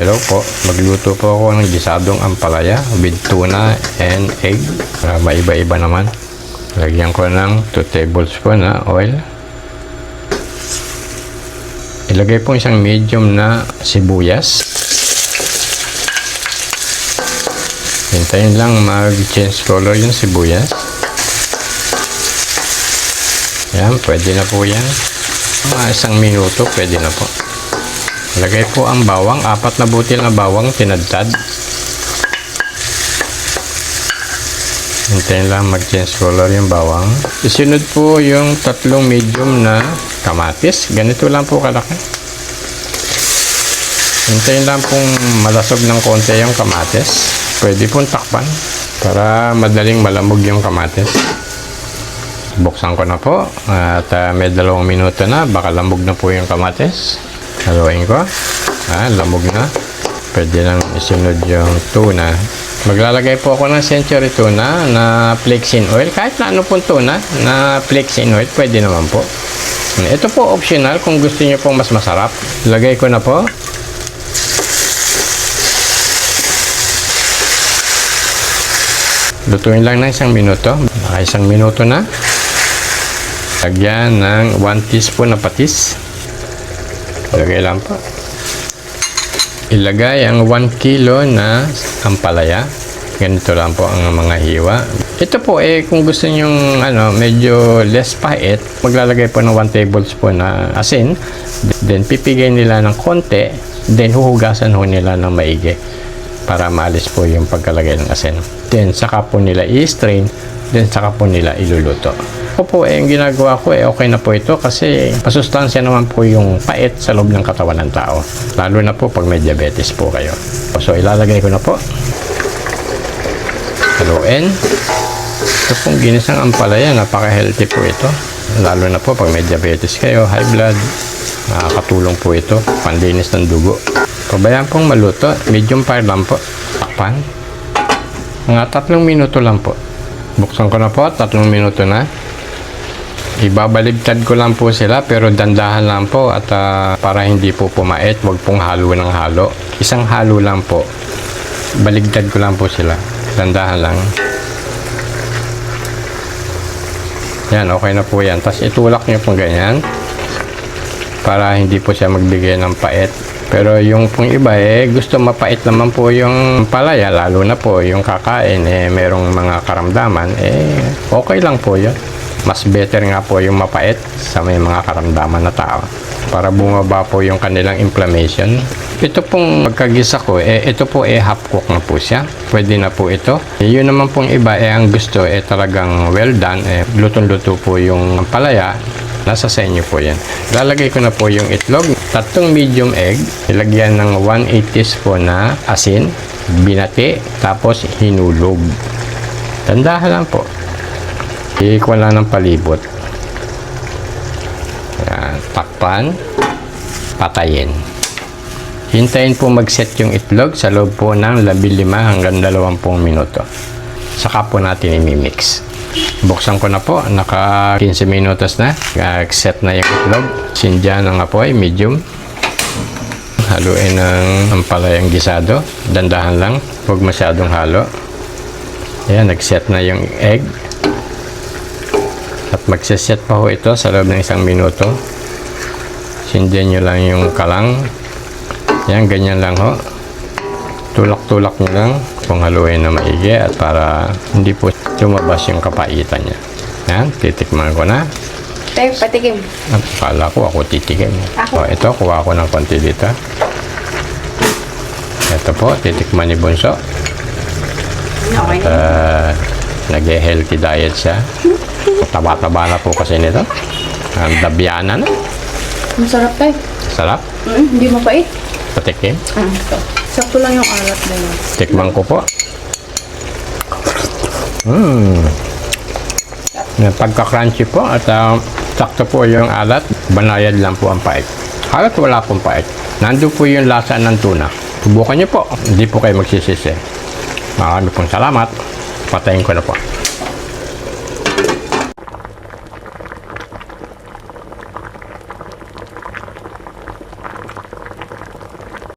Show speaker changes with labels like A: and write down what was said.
A: Hello po, magluto po ako ng gisadong ampalaya with tuna and egg. Maiba-iba naman. Lagyan ko ng 2 tablespoon na oil. Ilagay po isang medium na sibuyas. Hintayin lang mag-change color yung sibuyas. Yan, pwede na po yan. Mga 1 minuto, pwede na po. Lagay po ang bawang, 4 na butil na bawang tinadtad. Hintayin lang mag-change color yung bawang. Isunod po yung 3 medium na kamatis. Ganito lang po kalaki. Hintayin lang pong malasog ng konti yung kamatis. Pwede pong takpan para madaling malamog yung kamatis. Buksan ko na po at may 2 minuto na. Baka lamog na po yung kamatis. Haluin ko. Lamog na. Pwede lang isunod yung tuna. Maglalagay po ako ng century tuna na flakes in oil. Kahit na ano pong tuna na flakes in oil, pwede naman po. Ito po optional kung gusto niyo pong mas masarap. Lagay ko na po. Lutuin lang ng 1 minuto. 1 minuto na. Lagyan ng 1 teaspoon na patis. Lagay lang po. Ilagay ang 1 kilo na ampalaya. Ganito lang po ang mga hiwa. Ito po kung gusto nyong medyo less pait, maglalagay po ng 1 tablespoon na asin. Then pipigay nila ng konti. Then huhugasan ho nila ng maigi para maalis po yung pagkalagay ng asin. Then saka po nila i-strain. Then saka po nila iluluto. Ako po yung ginagawa ko okay na po ito kasi masustansya naman po yung pait sa loob ng katawan ng tao. Lalo na po pag may diabetes po kayo. So ilalagay ko na po. Haluin. Ito pong ginisang ampalaya, napaka-healthy po ito. Lalo na po pag may diabetes kayo, high blood. Nakakatulong po ito, panlinis ng dugo. Pabayaan pong maluto, medium fire lang po. Takpan. Mga 3 minuto lang po. Buksan ko na po, 3 minuto na. Ibabaligtad ko lang po sila pero dandahan lang po at para hindi po pumait, wag pong halo ng halo. Isang halo lang po. Baligtad ko lang po sila. Dandahan lang. Yan, okay na po yan. Tapos itulak nyo po ganyan para hindi po siya magbigay ng pait. Pero yung pong iba gusto mapait naman po yung palaya, lalo na po yung kakain merong mga karamdaman, okay lang po yun. Mas better nga po yung mapait sa may mga karamdaman na tao para bumaba po yung kanilang inflammation. Ito pong pagkagisa ko, ito po half cook na po siya. Pwede na po ito. Yun naman pong iba ang gusto talagang well done. Lutong-luto po yung palaya. Nasa sa inyo po yan. Lalagay ko na po yung itlog. 3 medium egg. Ilagyan ng 1/8 teaspoon na asin. Binati. Tapos hinulog. Tandahan lang po. Ikuha lang ng palibot. Yan. Takpan. Patayin. Hintayin po mag-set yung itlog sa loob po ng 15 hanggang 20 minuto. Saka po natin i-mix. Buksan ko na po. Naka 15 minutos na. Set na yung itlog. Sindihan ng apoy. Medium. Haluin ng ampalayang gisado. Dandahan lang. Huwag masyadong halo. Ayan. Nag-set na yung egg. At magsiset pa ho ito sa loob ng 1 minuto. Sindihan nyo lang yung kalang. Yan, ganyan lang ho. Tulak-tulak nyo lang kung haluin na maigi at para hindi po lumabas yung kapaitan niya. Yan, titikman ko na.
B: Tayo, patikim.
A: Akala ko ako titikim.
B: Ako.
A: Ito, kuha ko ng konti dito. Ito po, titikman ni Bunso.
B: Okay na.
A: At nag-healthy diet siya. Taba-taba na po kasi nito. Ang dabyana na.
B: Ang sarap tayo.
A: Sarap.
B: Hindi mapait.
A: Patikim.
B: Ito. Sakto lang yung alat na yun.
A: Tikman ko po. Pagka-crunchy po at sakto po yung alat. Banayad lang po ang pait. Halos wala pong pait. Nandun po yung lasa ng tuna. Subukan nyo po. Hindi po kayo magsisisi. Marami pong salamat. Patayin ko na po.